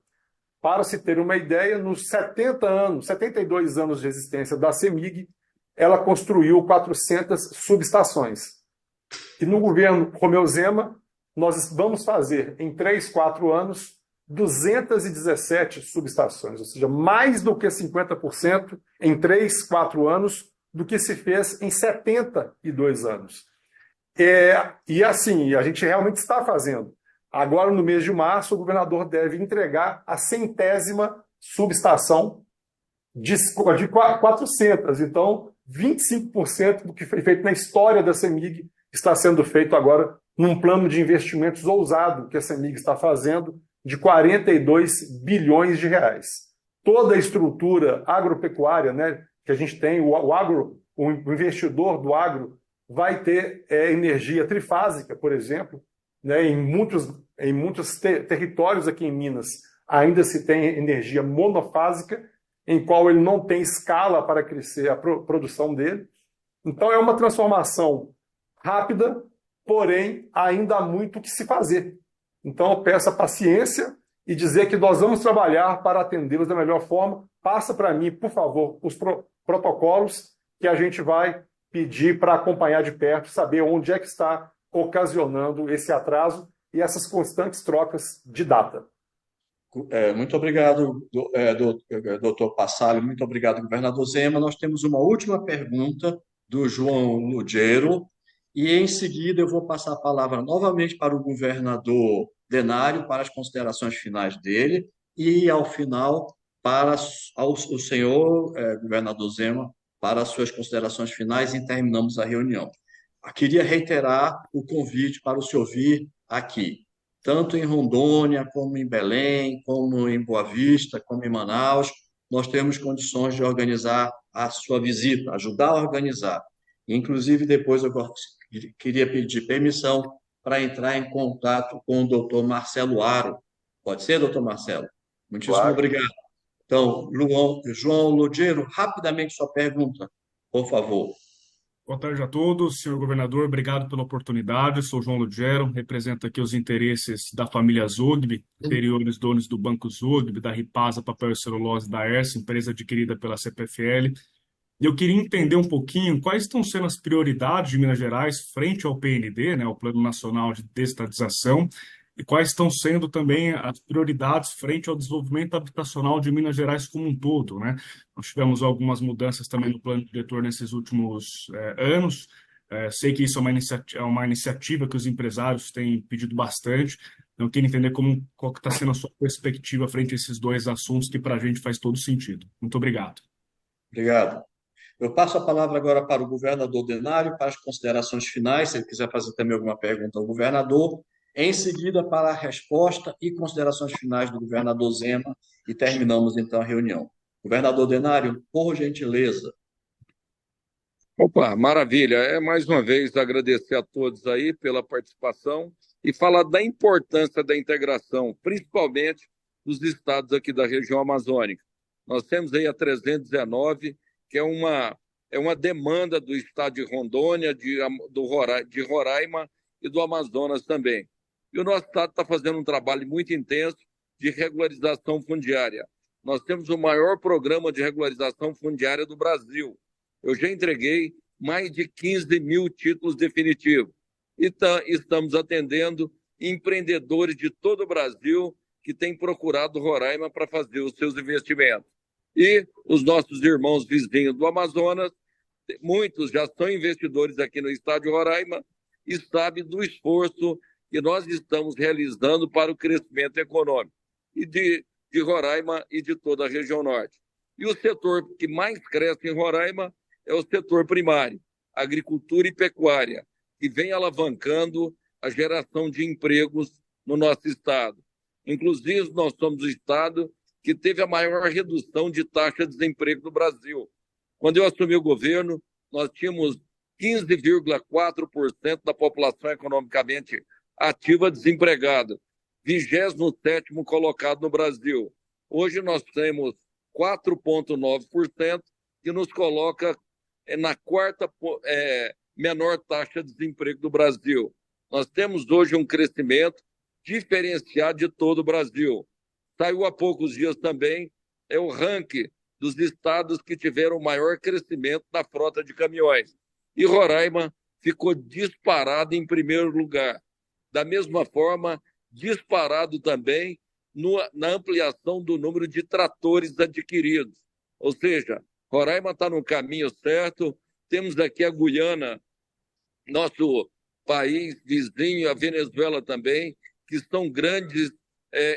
Para se ter uma ideia, nos 72 anos de existência da CEMIG, ela construiu 400 subestações. E no governo Romeu Zema, nós vamos fazer, em 3, 4 anos, 217 subestações, ou seja, mais do que 50% em 3, 4 anos do que se fez em 72 anos. E assim, a gente realmente está fazendo. Agora, no mês de março, o governador deve entregar a 100ª subestação de 400. Então, 25% do que foi feito na história da CEMIG está sendo feito agora num plano de investimentos ousado que a CEMIG está fazendo de 42 bilhões de reais. Toda a estrutura agropecuária, né, que a gente tem, o investidor do agro vai ter energia trifásica, por exemplo, né, em muitos territórios aqui em Minas ainda se tem energia monofásica, em qual ele não tem escala para crescer a produção dele. Então é uma transformação rápida, porém ainda há muito o que se fazer. Então eu peço a paciência e dizer que nós vamos trabalhar para atendê-los da melhor forma. Passa para mim, por favor, os protocolos que a gente vai pedir para acompanhar de perto, saber onde é que está ocasionando esse atraso e essas constantes trocas de data. Muito obrigado, doutor Passalio, muito obrigado, governador Zema. Nós temos uma última pergunta do João Lugero, e em seguida eu vou passar a palavra novamente para o governador Denário, para as considerações finais dele, e ao final para o senhor governador Zema, para as suas considerações finais, e terminamos a reunião. Eu queria reiterar o convite para o senhor vir aqui, tanto em Rondônia, como em Belém, como em Boa Vista, como em Manaus. Nós temos condições de organizar a sua visita, ajudar a organizar. Inclusive, depois eu queria pedir permissão para entrar em contato com o doutor Marcelo Aro. Pode ser, doutor Marcelo? Muitíssimo Claro. obrigado. Então, João Lugero, rapidamente sua pergunta, por favor. Boa tarde a todos, senhor governador, obrigado pela oportunidade. Sou João Lugero, represento aqui os interesses da família Zogby, anteriores donos do Banco Zogby, da Ripasa Papel e Celulose da ERS, empresa adquirida pela CPFL. E eu queria entender um pouquinho quais estão sendo as prioridades de Minas Gerais frente ao PND, né, o Plano Nacional de Desestatização, e quais estão sendo também as prioridades frente ao desenvolvimento habitacional de Minas Gerais como um todo, né? Nós tivemos algumas mudanças também no plano diretor nesses últimos anos. Sei que isso é uma iniciativa que os empresários têm pedido bastante. Então, eu queria entender qual que está sendo a sua perspectiva frente a esses dois assuntos que para a gente faz todo sentido. Muito obrigado. Obrigado. Eu passo a palavra agora para o governador Denário, para as considerações finais, se ele quiser fazer também alguma pergunta ao governador. Em seguida, para a resposta e considerações finais do governador Zema, e terminamos então a reunião. Governador Denário, por gentileza. Opa, maravilha. Mais uma vez agradecer a todos aí pela participação e falar da importância da integração, principalmente dos estados aqui da região amazônica. Nós temos aí a 319, que é uma demanda do estado de Rondônia, de Roraima e do Amazonas também. E o nosso estado está fazendo um trabalho muito intenso de regularização fundiária. Nós temos o maior programa de regularização fundiária do Brasil. Eu já entreguei mais de 15 mil títulos definitivos. E estamos atendendo empreendedores de todo o Brasil que têm procurado Roraima para fazer os seus investimentos. E os nossos irmãos vizinhos do Amazonas, muitos já são investidores aqui no estado de Roraima e sabem do esforço que nós estamos realizando para o crescimento econômico e de Roraima e de toda a região norte. E o setor que mais cresce em Roraima é o setor primário, agricultura e pecuária, que vem alavancando a geração de empregos no nosso estado. Inclusive, nós somos o estado que teve a maior redução de taxa de desemprego do Brasil. Quando eu assumi o governo, nós tínhamos 15,4% da população economicamente ativa desempregada, 27º colocado no Brasil. Hoje nós temos 4,9%, que nos coloca na quarta menor taxa de desemprego do Brasil. Nós temos hoje um crescimento diferenciado de todo o Brasil. Saiu há poucos dias também o ranking dos estados que tiveram o maior crescimento da frota de caminhões. E Roraima ficou disparado em primeiro lugar. Da mesma forma, disparado também na ampliação do número de tratores adquiridos. Ou seja, Roraima está no caminho certo. Temos aqui a Guiana, nosso país vizinho, a Venezuela também, que são grandes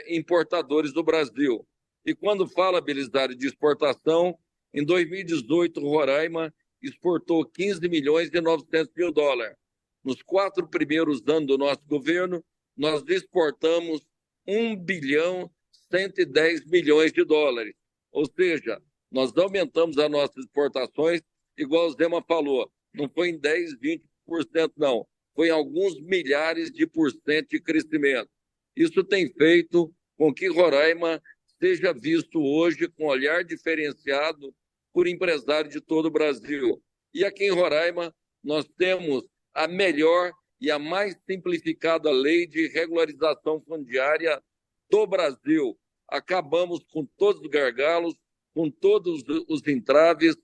importadores do Brasil. E quando fala, Belisário, de exportação, Em 2018, Roraima exportou 15 milhões e 900 mil dólares. Nos 4 primeiros anos do nosso governo, nós exportamos 1 bilhão 110 milhões de dólares. Ou seja, nós aumentamos as nossas exportações, igual o Zema falou, não foi em 10, 20%, não. Foi em alguns milhares de porcento de crescimento. Isso tem feito com que Roraima seja visto hoje com um olhar diferenciado por empresários de todo o Brasil. E aqui em Roraima, nós temos a melhor e a mais simplificada lei de regularização fundiária do Brasil. Acabamos com todos os gargalos, com todos os entraves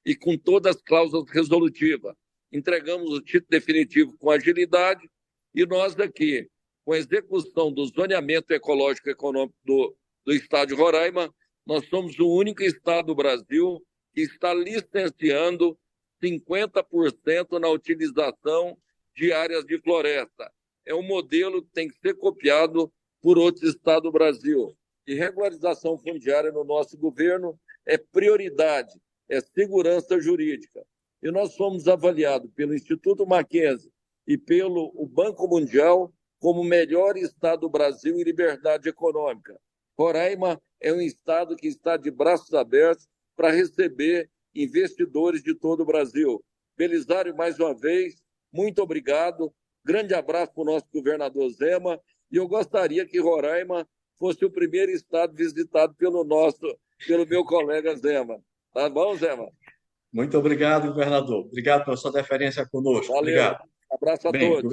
e com todas as cláusulas resolutivas. Entregamos o título definitivo com agilidade e nós aqui, com a execução do zoneamento ecológico e econômico do estado de Roraima, nós somos o único estado do Brasil que está licenciando 50% na utilização de áreas de floresta. É um modelo que tem que ser copiado por outros estados do Brasil. E regularização fundiária no nosso governo é prioridade, é segurança jurídica. E nós fomos avaliados pelo Instituto Mackenzie e pelo Banco Mundial como o melhor estado do Brasil em liberdade econômica. Roraima é um estado que está de braços abertos para receber investidores de todo o Brasil. Belisário, mais uma vez, muito obrigado. Grande abraço para o nosso governador Zema. E eu gostaria que Roraima fosse o primeiro estado visitado pelo meu colega Zema. Tá bom, Zema? Muito obrigado, governador. Obrigado pela sua deferência conosco. Valeu. Obrigado. Abraço a Bem, todos.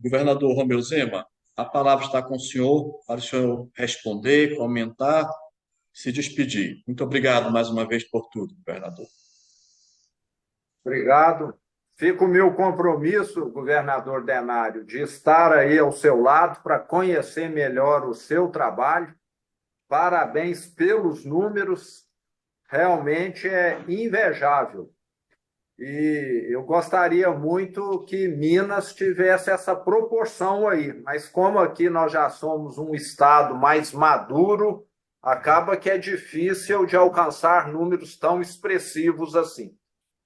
governador Romeu Zema, a palavra está com o senhor para o senhor responder, comentar, se despedir. Muito obrigado mais uma vez por tudo, governador. Obrigado. Fica o meu compromisso, governador Denário, de estar aí ao seu lado para conhecer melhor o seu trabalho. Parabéns pelos números, realmente é invejável. E eu gostaria muito que Minas tivesse essa proporção aí, mas como aqui nós já somos um estado mais maduro, acaba que é difícil de alcançar números tão expressivos assim.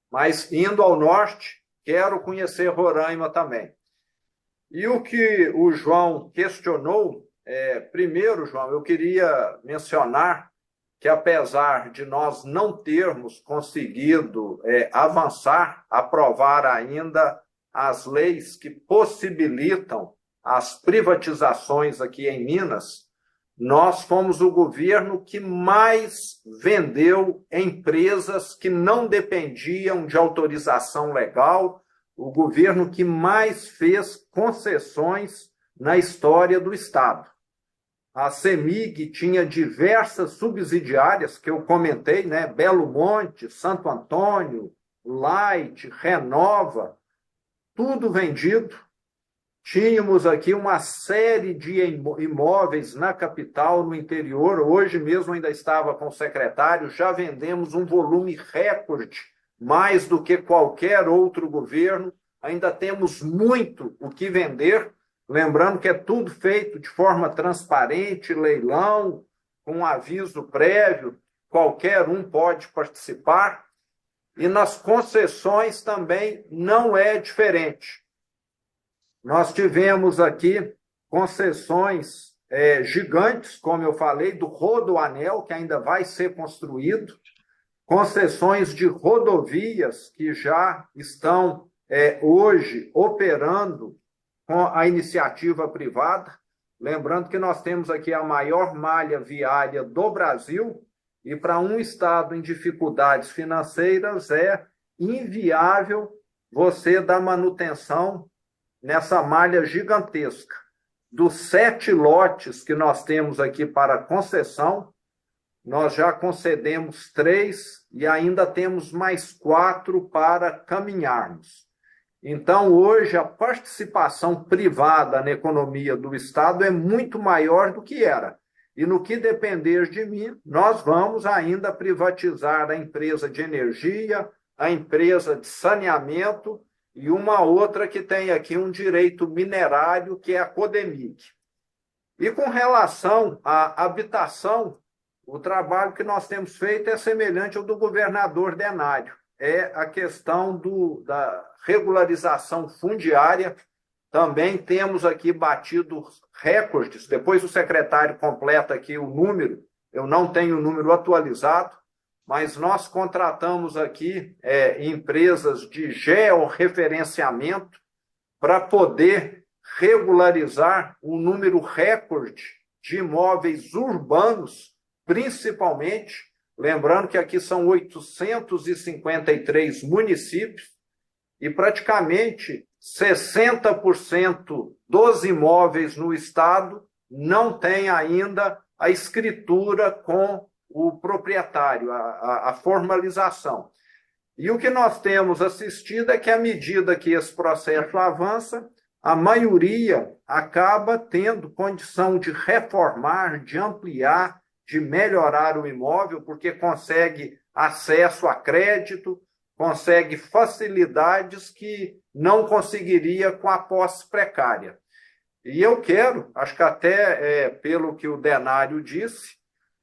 Mas indo ao norte, quero conhecer Roraima também. E o que o João questionou, primeiro, João, eu queria mencionar que apesar de nós não termos conseguido avançar, aprovar ainda as leis que possibilitam as privatizações aqui em Minas, nós fomos o governo que mais vendeu empresas que não dependiam de autorização legal, o governo que mais fez concessões na história do Estado. A CEMIG tinha diversas subsidiárias, que eu comentei, né? Belo Monte, Santo Antônio, Light, Renova, tudo vendido. Tínhamos aqui uma série de imóveis na capital, no interior. Hoje mesmo ainda estava com o secretário, já vendemos um volume recorde, mais do que qualquer outro governo. Ainda temos muito o que vender. Lembrando que é tudo feito de forma transparente, leilão, com aviso prévio, qualquer um pode participar. E nas concessões também não é diferente. Nós tivemos aqui concessões gigantes, como eu falei, do Rodoanel, que ainda vai ser construído, concessões de rodovias que já estão hoje operando com a iniciativa privada, lembrando que nós temos aqui a maior malha viária do Brasil, e para um estado em dificuldades financeiras é inviável você dar manutenção nessa malha gigantesca. Dos 7 lotes que nós temos aqui para concessão, nós já concedemos 3 e ainda temos mais 4 para caminharmos. Então, hoje, a participação privada na economia do Estado é muito maior do que era. E no que depender de mim, nós vamos ainda privatizar a empresa de energia, a empresa de saneamento e uma outra que tem aqui um direito minerário, que é a Codemig. E com relação à habitação, o trabalho que nós temos feito é semelhante ao do governador Denário. É a questão da regularização fundiária. Também temos aqui batido recordes. Depois o secretário completa aqui o número. Eu não tenho o número atualizado, mas nós contratamos aqui empresas de georreferenciamento para poder regularizar um número recorde de imóveis urbanos, principalmente, lembrando que aqui são 853 municípios e praticamente 60% dos imóveis no estado não tem ainda a escritura com o proprietário, a formalização. E o que nós temos assistido é que, à medida que esse processo avança, a maioria acaba tendo condição de reformar, de ampliar, de melhorar o imóvel, porque consegue acesso a crédito, consegue facilidades que não conseguiria com a posse precária. E eu quero, acho que até pelo que o Denário disse,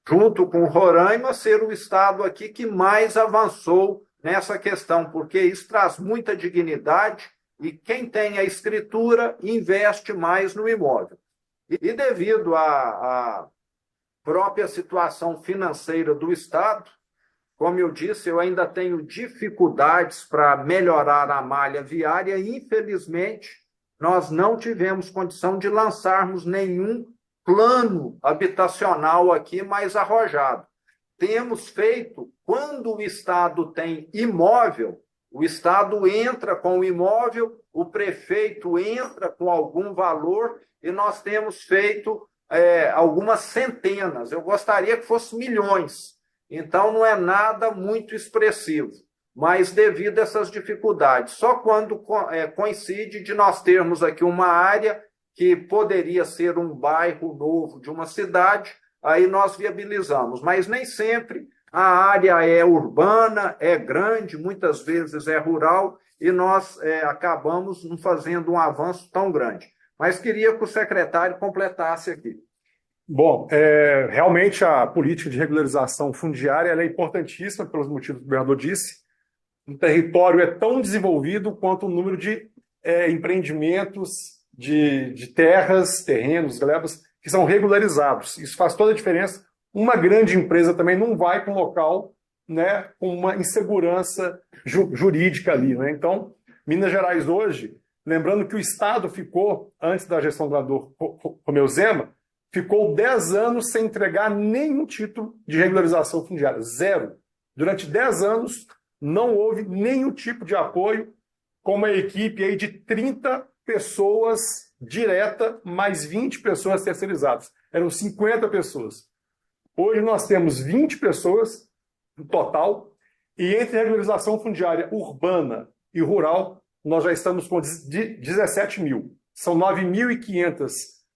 junto com Roraima, ser o estado aqui que mais avançou nessa questão, porque isso traz muita dignidade e quem tem a escritura investe mais no imóvel. E devido à própria situação financeira do estado, como eu disse, eu ainda tenho dificuldades para melhorar a malha viária e, infelizmente, nós não tivemos condição de lançarmos nenhum plano habitacional aqui mais arrojado. Temos feito, quando o Estado tem imóvel, o Estado entra com o imóvel, o prefeito entra com algum valor e nós temos feito algumas centenas. Eu gostaria que fosse milhões. Então, não é nada muito expressivo, mas devido a essas dificuldades. Só quando coincide de nós termos aqui uma área que poderia ser um bairro novo de uma cidade, aí nós viabilizamos. Mas nem sempre a área é urbana, é grande, muitas vezes é rural, e nós acabamos não fazendo um avanço tão grande. Mas queria que o secretário completasse aqui. Bom, realmente a política de regularização fundiária ela é importantíssima pelos motivos que o governador disse. O território é tão desenvolvido quanto o número de empreendimentos, de terras, terrenos, glebas, que são regularizados. Isso faz toda a diferença. Uma grande empresa também não vai para um local, né, com uma insegurança jurídica ali, né? Então, Minas Gerais hoje, lembrando que o Estado ficou, antes da gestão do governador Romeu Zema, ficou 10 anos sem entregar nenhum título de regularização fundiária. Zero. Durante 10 anos, não houve nenhum tipo de apoio, com uma equipe aí de 30 pessoas direta, mais 20 pessoas terceirizadas. Eram 50 pessoas. Hoje nós temos 20 pessoas no total, e entre regularização fundiária urbana e rural, nós já estamos com 17 mil. São 9.500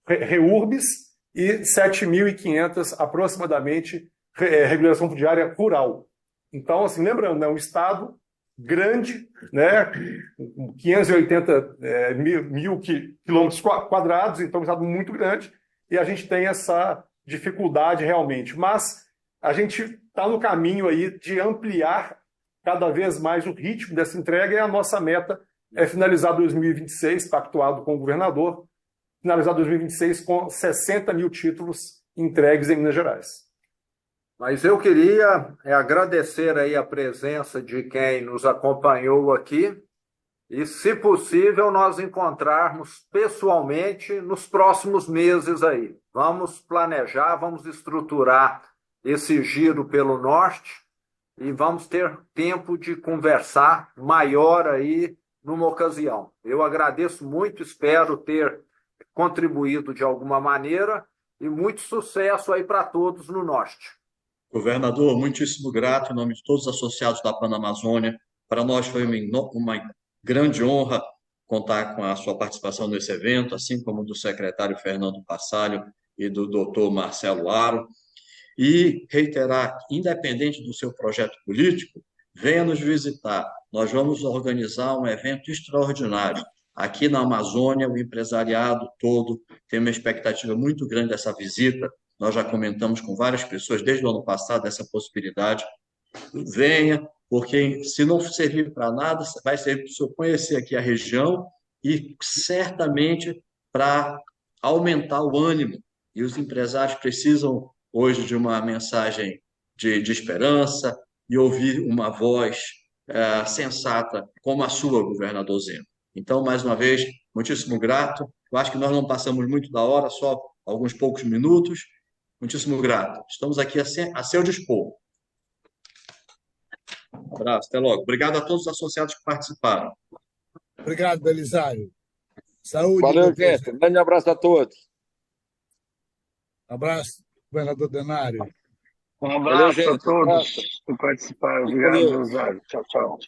REURBs, e 7.500 aproximadamente regulação fundiária rural. Então, assim, lembrando, é um estado grande, né, 580 mil quilômetros quadrados, então é um estado muito grande, e a gente tem essa dificuldade realmente. Mas a gente está no caminho aí de ampliar cada vez mais o ritmo dessa entrega, e a nossa meta é finalizar 2026, pactuado com o governador, finalizar 2026 com 60 mil títulos entregues em Minas Gerais. Mas eu queria agradecer aí a presença de quem nos acompanhou aqui e, se possível, nós encontrarmos pessoalmente nos próximos meses aí. Vamos planejar, vamos estruturar esse giro pelo norte e vamos ter tempo de conversar maior aí numa ocasião. Eu agradeço muito, espero ter contribuído de alguma maneira e muito sucesso aí para todos no norte. Governador, muitíssimo grato em nome de todos os associados da Panamazônia. Para nós foi uma grande honra contar com a sua participação nesse evento, assim como do secretário Fernando Passalho e do doutor Marcelo Aro. E reiterar, independente do seu projeto político, venha nos visitar. Nós vamos organizar um evento extraordinário. Aqui na Amazônia, o empresariado todo tem uma expectativa muito grande dessa visita. nós já comentamos com várias pessoas desde o ano passado essa possibilidade. Venha, porque se não servir para nada, vai servir para o senhor conhecer aqui a região e certamente para aumentar o ânimo. E os empresários precisam hoje de uma mensagem de esperança e ouvir uma voz sensata como a sua, governador Zema. Então, mais uma vez, muitíssimo grato. Eu acho que nós não passamos muito da hora, só alguns poucos minutos. Muitíssimo grato. Estamos aqui a seu dispor. Um abraço, até logo. Obrigado a todos os associados que participaram. Obrigado, Belisário. Saúde. Valeu, gente. Um grande abraço a todos. Abraço, governador Denário. Um abraço a todos por participarem. Obrigado, Belisário. Tchau, tchau.